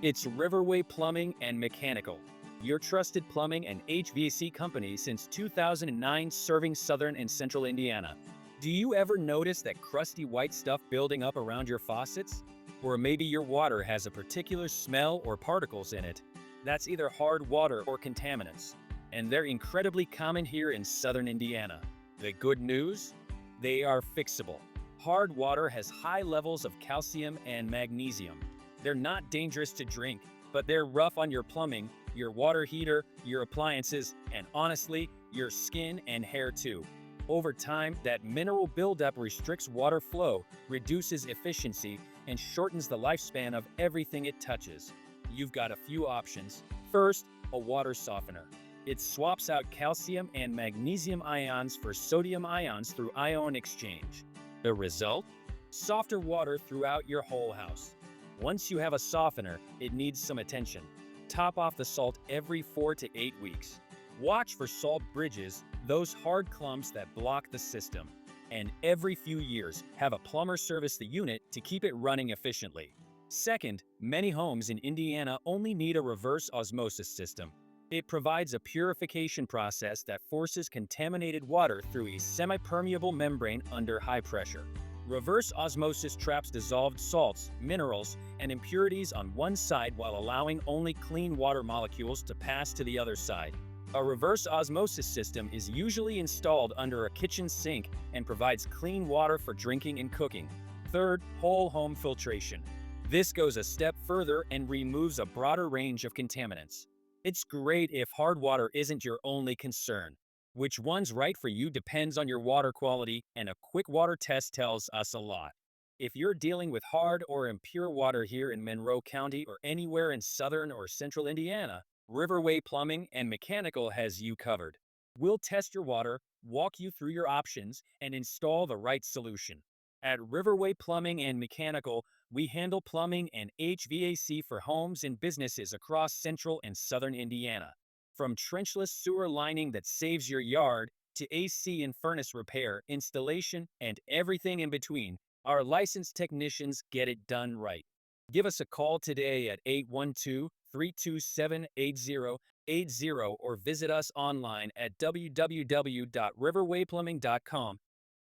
It's Riverway Plumbing and Mechanical, your trusted plumbing and HVAC company since 2009, serving southern and central Indiana. Do you ever notice that crusty white stuff building up around your faucets? Or maybe your water has a particular smell or particles in it. That's either hard water or contaminants, and they're incredibly common here in southern Indiana. The good news? They are fixable. Hard water has high levels of calcium and magnesium. They're not dangerous to drink, but they're rough on your plumbing, your water heater, your appliances, and honestly, your skin and hair too. Over time, that mineral buildup restricts water flow, reduces efficiency, and shortens the lifespan of everything it touches. You've got a few options. First, a water softener. It swaps out calcium and magnesium ions for sodium ions through ion exchange. The result? Softer water throughout your whole house. Once you have a softener, it needs some attention. Top off the salt every 4 to 8 weeks. Watch for salt bridges, those hard clumps that block the system. And every few years, have a plumber service the unit to keep it running efficiently. Second, many homes in Indiana only need a reverse osmosis system. It provides a purification process that forces contaminated water through a semi-permeable membrane under high pressure. Reverse osmosis traps dissolved salts, minerals, and impurities on one side while allowing only clean water molecules to pass to the other side. A reverse osmosis system is usually installed under a kitchen sink and provides clean water for drinking and cooking. Third, whole home filtration. This goes a step further and removes a broader range of contaminants. It's great if hard water isn't your only concern. Which one's right for you depends on your water quality, and a quick water test tells us a lot. If you're dealing with hard or impure water here in Monroe County or anywhere in southern or central Indiana, Riverway Plumbing and Mechanical has you covered. We'll test your water, walk you through your options, and install the right solution. At Riverway Plumbing and Mechanical, we handle plumbing and HVAC for homes and businesses across central and southern Indiana. From trenchless sewer lining that saves your yard to AC and furnace repair, installation, and everything in between, our licensed technicians get it done right. Give us a call today at 812-327-8080 or visit us online at www.riverwayplumbing.com